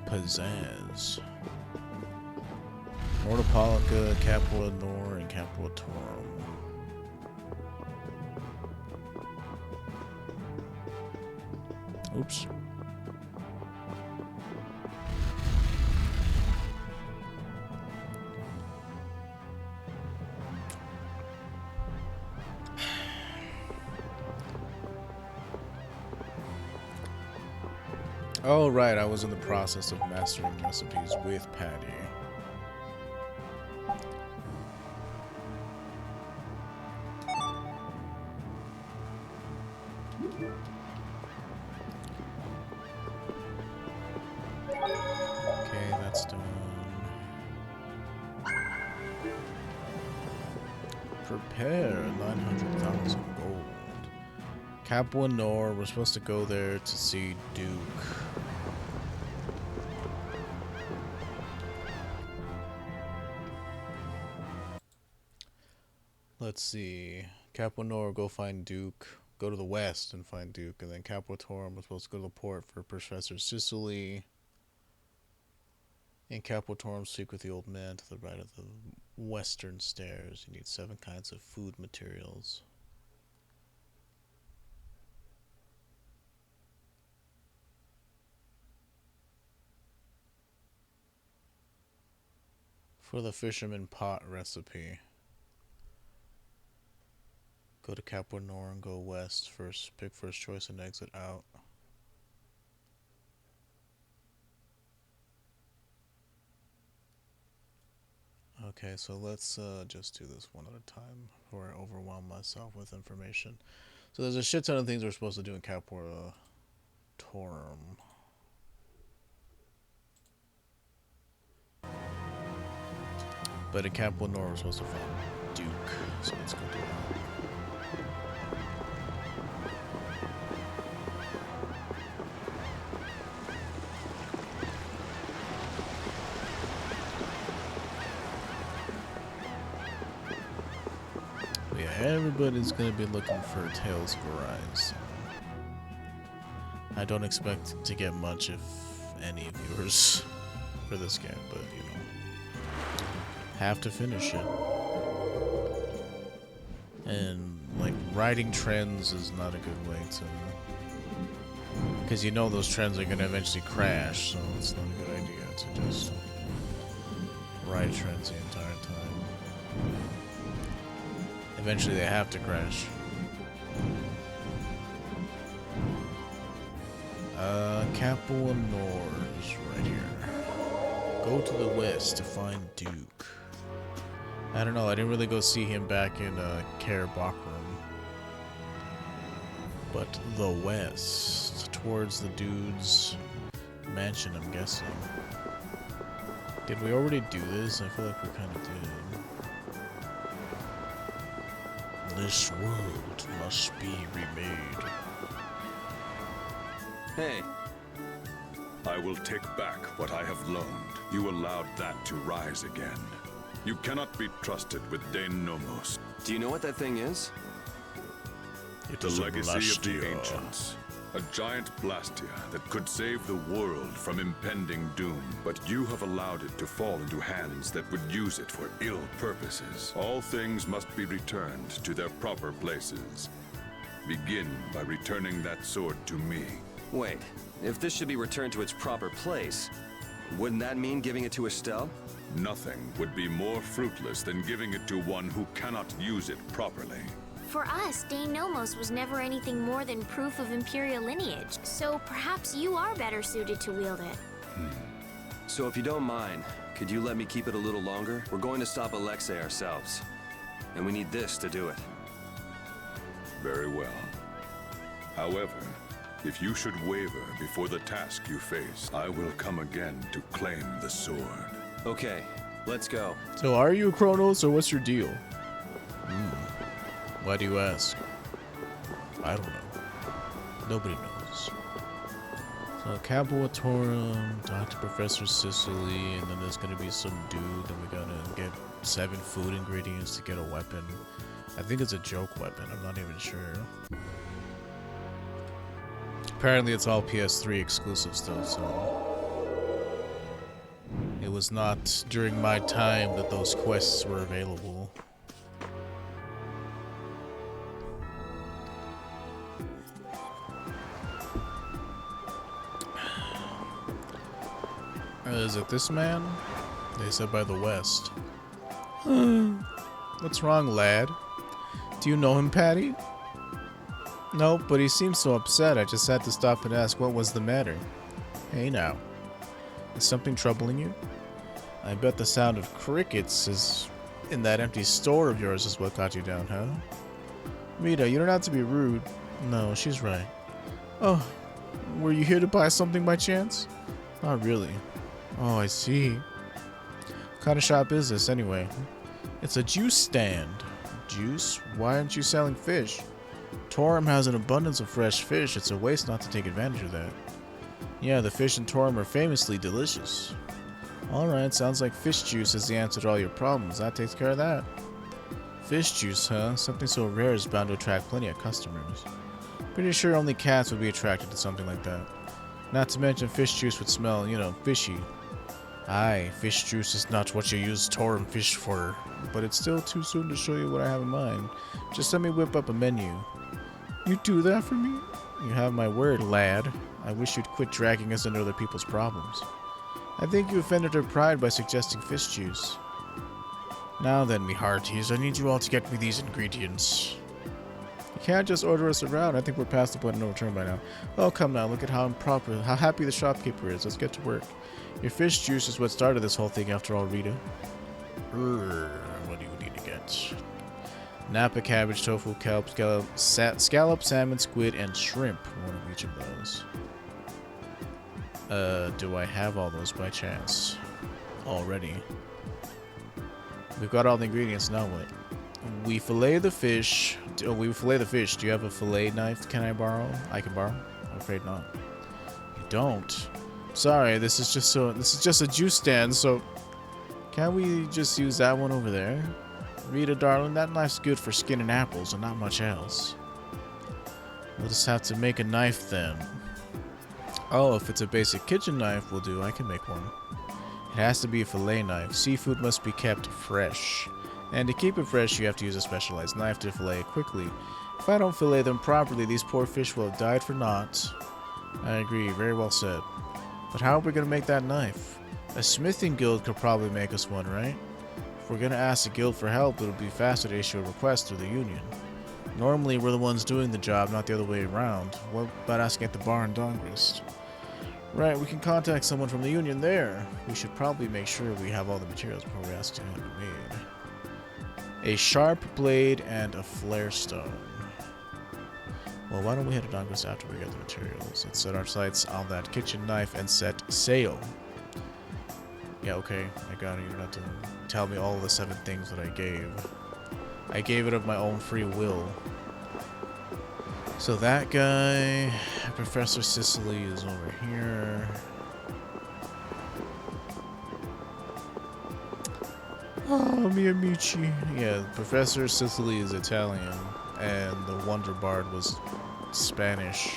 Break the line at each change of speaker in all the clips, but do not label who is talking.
Pizzazz. Mortapalica, Capua Nor, and Capua Torum. Oops. Oh, right, I was in the process of mastering recipes with Patty. Okay, that's done. Prepare 900,000 gold. Capua Nor, we're supposed to go there to see Duke. Let's see. Capua Nor, go find Duke. Go to the west and find Duke. And then Capua Torum, we're supposed to go to the port for Professor Sicily. In Capua Torum, speak with the old man to the right of the western stairs. You need 7 kinds of food materials. For the fisherman pot recipe, go to Capua Nor and go west first. Pick first choice and exit out. Okay, so let's just do this one at a time before I overwhelm myself with information. So there's a shit ton of things we're supposed to do in Capua Torum. But in Capua Nor, we're supposed to find Duke, so let's go do that. But yeah, everybody's gonna be looking for Tales of Arise. I don't expect to get much, if any, viewers for this game, but you know. Have to finish it. And like riding trends is not a good way to, because you know those trends are gonna eventually crash, so it's not a good idea to just ride trends the entire time. Eventually they have to crash. Capua Nor is right here. Go to the west to find Duke. I don't know, I didn't really go see him back in Care Bakram. But the west, towards the dude's mansion, I'm guessing. Did we already do this? I feel like we kind of did. This world must be remade.
Hey.
I will take back what I have loaned. You allowed that to rise again. You cannot be trusted with Dane Nomos.
Do you know what that thing is?
It
The
is a
legacy of the
Blastia.
ancients. A giant Blastia that could save the world from impending doom. But you have allowed it to fall into hands that would use it for ill purposes. All things must be returned to their proper places. Begin by returning that sword to me.
Wait, if this should be returned to its proper place, wouldn't that mean giving it to Estelle?
Nothing would be more fruitless than giving it to one who cannot use it properly.
For us, Dane Nomos was never anything more than proof of Imperial lineage, so perhaps you are better suited to wield it.
So if you don't mind, could you let me keep it a little longer? We're going to stop Alexei ourselves, and we need this to do it.
Very well. However, if you should waver before the task you face, I will come again to claim the sword.
Okay, let's go.
So are you Kronos, or what's your deal? Why do you ask? I don't know. Nobody knows. So Capua Torum, talk to Professor Sicily, and then there's gonna be some dude, and we gotta get 7 food ingredients to get a weapon. I think it's a joke weapon, I'm not even sure. Apparently it's all PS3 exclusive stuff, so It was not during my time that those quests were available. Is it this man? They said by the west. What's wrong, lad? Do you know him, Patty? Nope, but he seems so upset. I just had to stop and ask what was the matter. Hey now. Is something troubling you? I bet the sound of crickets is in that empty store of yours is what got you down, huh? Rita, you don't have to be rude. No, she's right. Oh, were you here to buy something by chance? Not really. Oh, I see. What kind of shop is this, anyway? It's a juice stand. Juice? Why aren't you selling fish? Torum has an abundance of fresh fish. It's a waste not to take advantage of that. Yeah, the fish in Torum are famously delicious. Alright, sounds like fish juice is the answer to all your problems. That takes care of that. Fish juice, huh? Something so rare is bound to attract plenty of customers. Pretty sure only cats would be attracted to something like that. Not to mention fish juice would smell, you know, fishy. Aye, fish juice is not what you use Torum fish for. But it's still too soon to show you what I have in mind. Just let me whip up a menu. You do that for me? You have my word, lad. I wish you'd quit dragging us into other people's problems. I think you offended her pride by suggesting fish juice. Now then, me hearties, I need you all to get me these ingredients. You can't just order us around. I think we're past the point of no return by now. Oh, come now, look at how happy the shopkeeper is. Let's get to work. Your fish juice is what started this whole thing after all, Rita. What do you need to get? Napa, cabbage, tofu, kelp, scallop, salmon, squid, and shrimp. One of each of those. Do I have all those by chance? Already. We've got all the ingredients, now what? We fillet the fish. Oh, we fillet the fish. Do you have a fillet knife? Can I borrow? I can borrow? I'm afraid not. You don't. Sorry, this is just a juice stand, so can't we just use that one over there? Rita, darling, that knife's good for skinning apples and not much else. We'll just have to make a knife then. Oh, if it's a basic kitchen knife, will do. I can make one. It has to be a fillet knife. Seafood must be kept fresh. And to keep it fresh, you have to use a specialized knife to fillet it quickly. If I don't fillet them properly, these poor fish will have died for naught. I agree. Very well said. But how are we going to make that knife? A smithing guild could probably make us one, right? If we're going to ask the guild for help, it'll be faster to issue a request through the union. Normally, we're the ones doing the job, not the other way around. What about asking at the bar in Dongrist? Right, we can contact someone from the union there. We should probably make sure we have all the materials before we ask to have it made. A sharp blade and a Flarestone. Well, why don't we head to Dongrist after we get the materials? Let's set our sights on that kitchen knife and set sail. Yeah, okay, I got it. You don't have to tell me all the 7 things that I gave. I gave it of my own free will. So that guy, Professor Sicily, is over here. Oh, mi amici. Yeah, Professor Sicily is Italian, and the Wonder Bard was Spanish.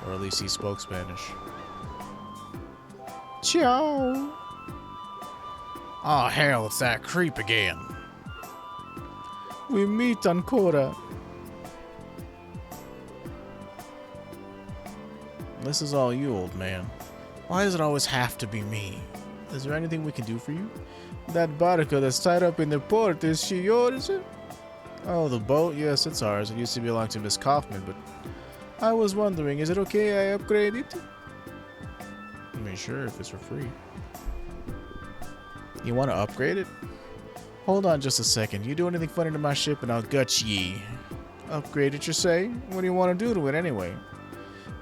Or at least he spoke Spanish. Ciao! Oh, hell, it's that creep again. We meet ancora. This is all you, old man. Why does it always have to be me? Is there anything we can do for you? That barca that's tied up in the port, is she yours? Oh, the boat? Yes, it's ours. It used to belong to Miss Kaufman, but I was wondering, is it okay I upgrade it? I mean, sure, if it's for free. You want to upgrade it? Hold on just a second. You do anything funny to my ship and I'll gut ye. Upgrade it, you say? What do you want to do to it anyway?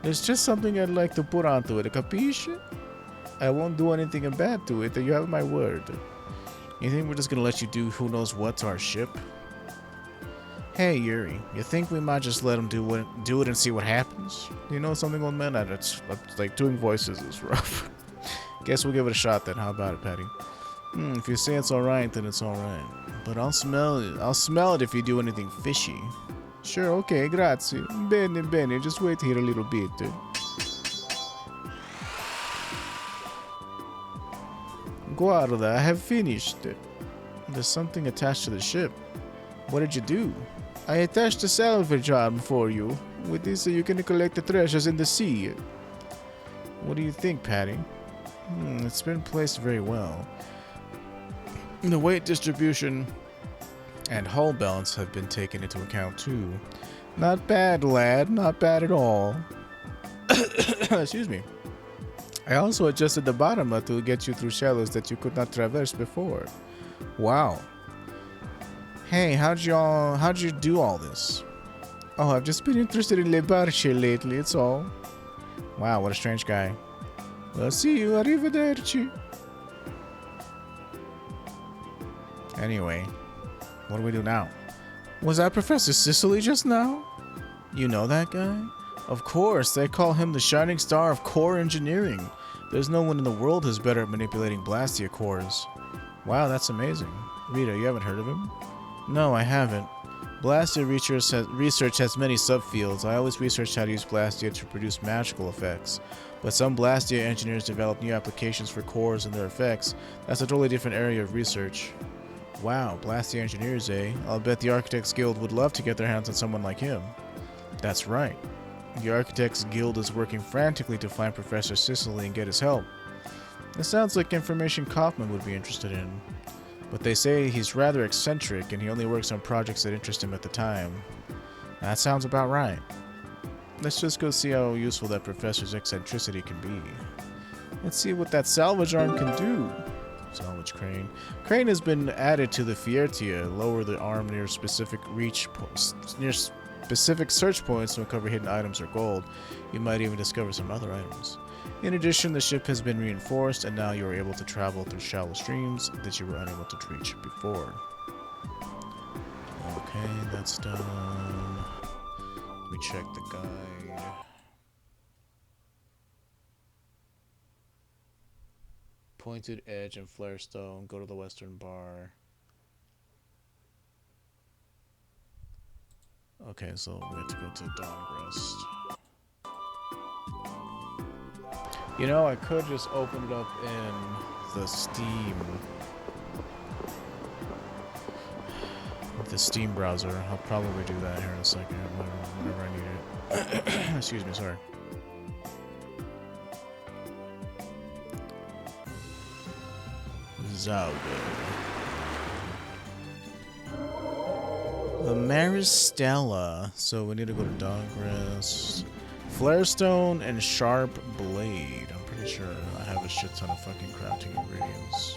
There's just something I'd like to put onto it, capisce? I won't do anything bad to it, you have my word. You think we're just gonna let you do who knows what to our ship? Hey, Yuri, you think we might just let him do it and see what happens? You know something, old man? It's like doing voices is rough. Guess we'll give it a shot then. How about it, Patty? If you say it's alright, then it's alright. But I'll smell it. I'll smell it if you do anything fishy. Sure, okay, grazie. Bene, bene, just wait here a little bit. Guarda, I have finished. There's something attached to the ship. What did you do? I attached a salvage arm for you. With this, you can collect the treasures in the sea. What do you think, Patty? It's been placed very well. The weight distribution and hull balance have been taken into account too. Not bad, lad. Not bad at all. Excuse me. I also adjusted the bottom to get you through shallows that you could not traverse before. Wow. Hey, how'd you do all this? Oh, I've just been interested in Le Barche lately, it's all. Wow, what a strange guy. Well, see you, arrivederci. Anyway, what do we do now? Was that Professor Sicily just now? You know that guy? Of course, they call him the shining star of core engineering. There's no one in the world who's better at manipulating Blastia cores. Wow, that's amazing. Rita, you haven't heard of him? No, I haven't. Blastia research has many subfields. I always researched how to use Blastia to produce magical effects. But some Blastia engineers develop new applications for cores and their effects. That's a totally different area of research. Wow, Blastia engineers, eh? I'll bet the Architects Guild would love to get their hands on someone like him. That's right. The Architects Guild is working frantically to find Professor Sicily and get his help. It sounds like information Kaufman would be interested in. But they say he's rather eccentric and he only works on projects that interest him at the time. That sounds about right. Let's just go see how useful that professor's eccentricity can be. Let's see what that salvage arm can do. Salvage crane. Crane has been added to the Fiertia. Lower the arm near specific specific search points to uncover hidden items or gold. You might even discover some other items. In addition, the ship has been reinforced, and now you are able to travel through shallow streams that you were unable to reach before. Okay, that's done. We check the guide. Pointed Edge and Flarestone. Go to the western bar. Okay, so we have to go to Dawngrest. You know, I could just open it up in the Steam browser. I'll probably do that here in a second whenever I need it. Excuse me, sorry. Zauber. The Maristella. So we need to go to Dawngrest. Flarestone and Sharp Blade. I'm pretty sure I have a shit ton of fucking crafting ingredients.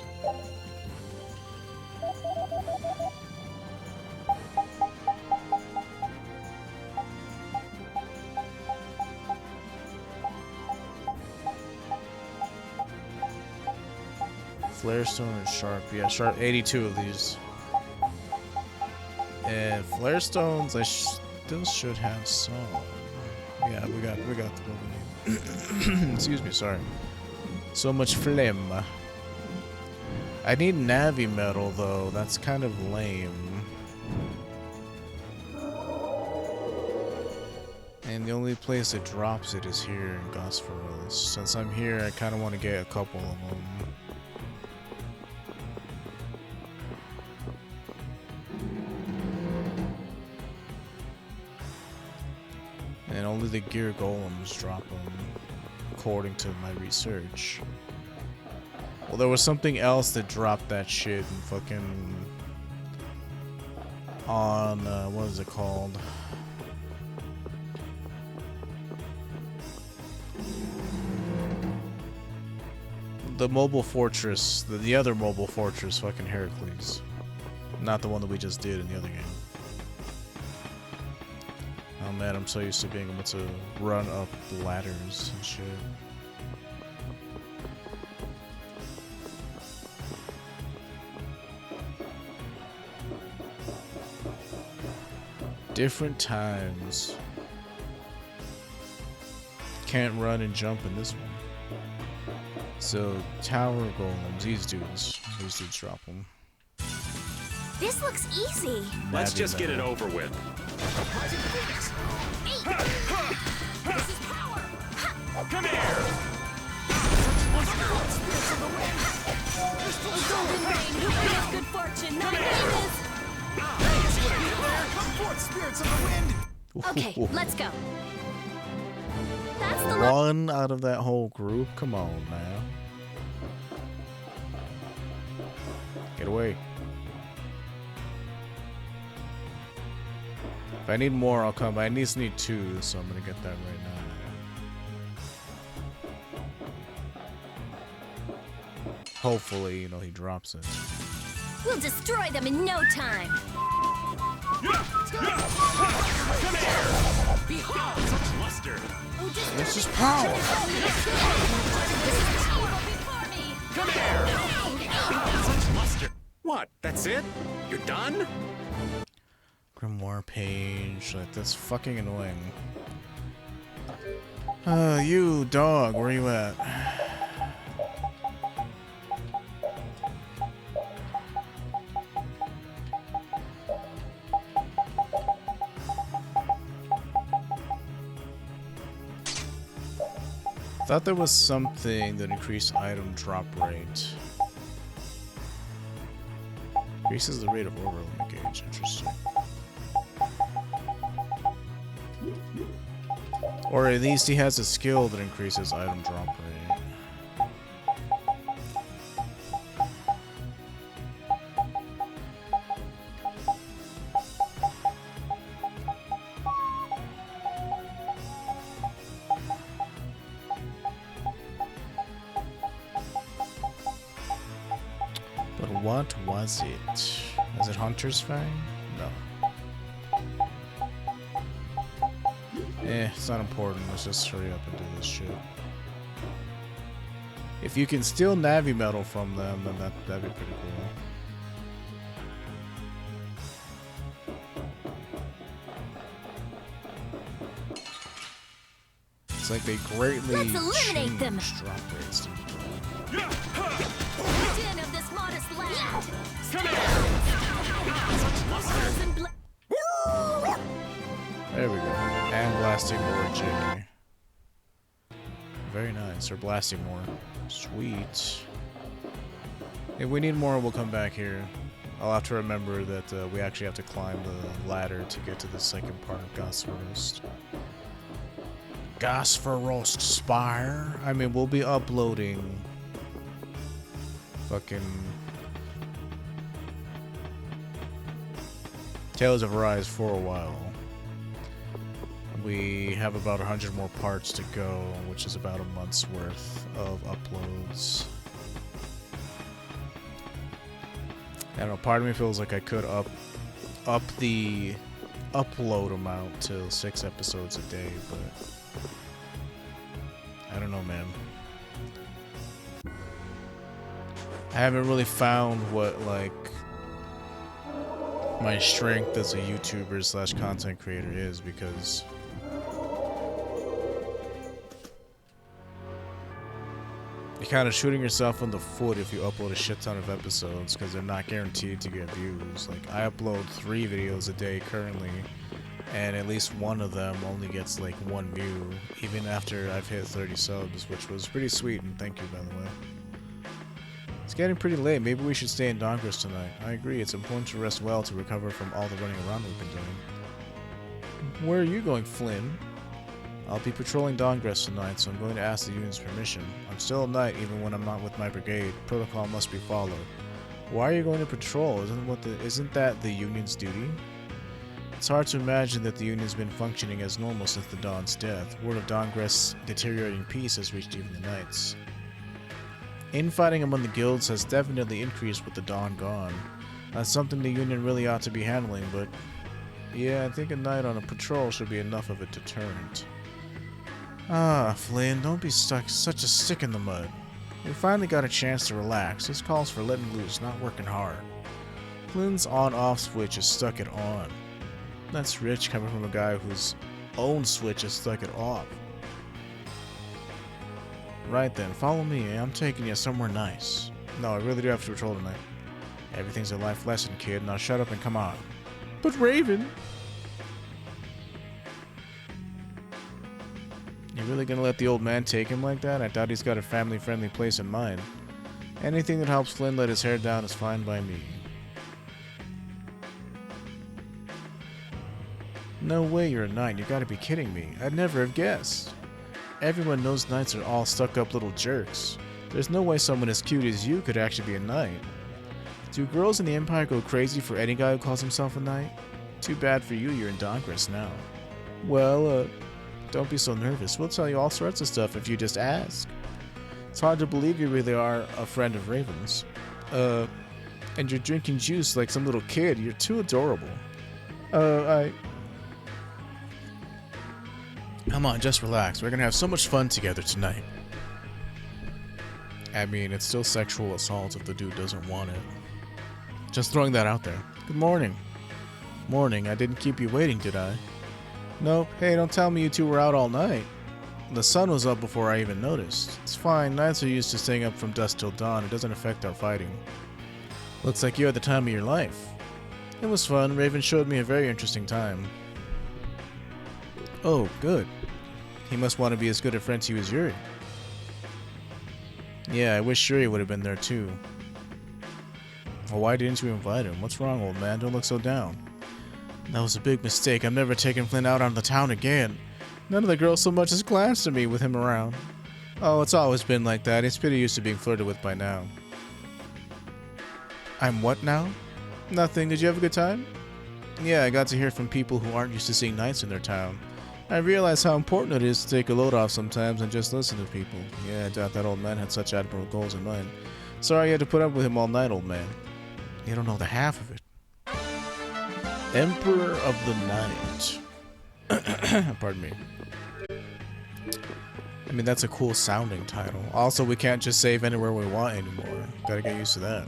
Flarestone and Sharp. Yeah, Sharp. 82 of these. And Flarestones, I still should have some. Yeah, we got the what we need. Excuse me, sorry. So much phlegm. I need Navi metal though. That's kind of lame. And the only place it drops it is here in Gosferos. Since I'm here, I kind of want to get a couple of them. And only the gear golems drop them, according to my research. Well, there was something else that dropped that shit and fucking on what is it called? The mobile fortress, the other mobile fortress, fucking Heracles, not the one that we just did in the other game. Oh man, I'm so used to being able to run up ladders and shit. Different times. Can't run and jump in this one. So, tower golems, these dudes drop them.
This looks easy.
Let's just get it over with.
This is power.
Come here!
golden rain who brings good fortune. Thy name is...
Hey, see what I did there? Come forth, spirits of the wind!
Okay, let's go. That's the last...
One out of that whole group? Come on, now. Get away. If I need more, I'll come. I at least need 2, so I'm gonna get that right now. Hopefully, you know, he drops it.
We'll destroy them in no time.
Come here! Behold such luster!
This is power!
Come here! Such luster! What? That's it? You're done?
Grimoire page. Like, that's fucking annoying. You dog, where you at? Thought there was something that increased item drop rate. Increases the rate of overall gauge. Interesting. Or at least he has a skill that increases item drop rate. But what was it? Was it Hunter's Fang? No. It's not important. Let's just hurry up and do this shit. If you can steal Navi Metal from them, then that'd be pretty cool. It's like they greatly
Let's eliminate them.
drop rates.
Din of this modest land.
Come here! Such luster!
There we go. And blasting more J. Very nice. Or blasting more. Sweet. If we need more, we'll come back here. I'll have to remember that we actually have to climb the ladder to get to the second part of Gosferost. Gosferost Spire? I mean, we'll be uploading fucking Tales of Arise for a while. We have about 100 more parts to go, which is about a month's worth of uploads. I don't know, part of me feels like I could up the upload amount to 6 episodes a day, but I don't know, man. I haven't really found what, like, my strength as a YouTuber / content creator is, because you're kind of shooting yourself in the foot if you upload a shit ton of episodes, because they're not guaranteed to get views. Like, I upload 3 videos a day currently, and at least one of them only gets like 1 view, even after I've hit 30 subs, which was pretty sweet, and thank you, by the way. It's getting pretty late. Maybe we should stay in Dahngrest tonight. I agree, it's important to rest well to recover from all the running around we've been doing. Where are you going, Flynn? I'll be patrolling Dahngrest tonight, so I'm going to ask the Union's permission. I'm still a knight even when I'm not with my brigade. Protocol must be followed. Why are you going to patrol? Isn't that the Union's duty? It's hard to imagine that the Union's been functioning as normal since the Dawn's death. Word of Dahngrest's deteriorating peace has reached even the knights. Infighting among the guilds has definitely increased with the Dawn gone. That's something the Union really ought to be handling, but yeah, I think a night on a patrol should be enough of a deterrent. Ah, Flynn, don't be stuck such a stick in the mud. We finally got a chance to relax. This calls for letting loose, not working hard. Flynn's on-off switch is stuck it on. That's rich coming from a guy whose own switch is stuck it off. Right then, follow me. I'm taking you somewhere nice. No, I really do have to patrol tonight. Everything's a life lesson, kid. Now shut up and come on. But Raven! You really gonna let the old man take him like that? I thought he's got a family-friendly place in mind. Anything that helps Flynn let his hair down is fine by me. No way you're a knight, you gotta be kidding me. I'd never have guessed. Everyone knows knights are all stuck-up little jerks. There's no way someone as cute as you could actually be a knight. Do girls in the Empire go crazy for any guy who calls himself a knight? Too bad for you, you're in Dongress now. Well, don't be so nervous. We'll tell you all sorts of stuff if you just ask. It's hard to believe you really are a friend of Raven's. And you're drinking juice like some little kid. You're too adorable. Come on, just relax. We're gonna have so much fun together tonight. I mean, it's still sexual assault if the dude doesn't want it. Just throwing that out there. Good morning. Morning. I didn't keep you waiting, did I? Nope. Hey, don't tell me you two were out all night. The sun was up before I even noticed. It's fine. Knights are used to staying up from dusk till dawn. It doesn't affect our fighting. Looks like you had the time of your life. It was fun. Raven showed me a very interesting time. Oh, good. He must want to be as good a friend to you as Yuri. Yeah, I wish Yuri would have been there too. Well, why didn't you invite him? What's wrong, old man? Don't look so down. That was a big mistake. I'm never taking Flynn out on the town again. None of the girls so much as glanced at me with him around. Oh, it's always been like that. He's pretty used to being flirted with by now. I'm what now? Nothing. Did you have a good time? Yeah, I got to hear from people who aren't used to seeing knights in their town. I realize how important it is to take a load off sometimes and just listen to people. Yeah, I doubt that old man had such admirable goals in mind. Sorry you had to put up with him all night, old man. You don't know the half of it. Emperor of the Night. Pardon me. I mean, that's a cool sounding title. Also, we can't just save anywhere we want anymore. Gotta get used to that.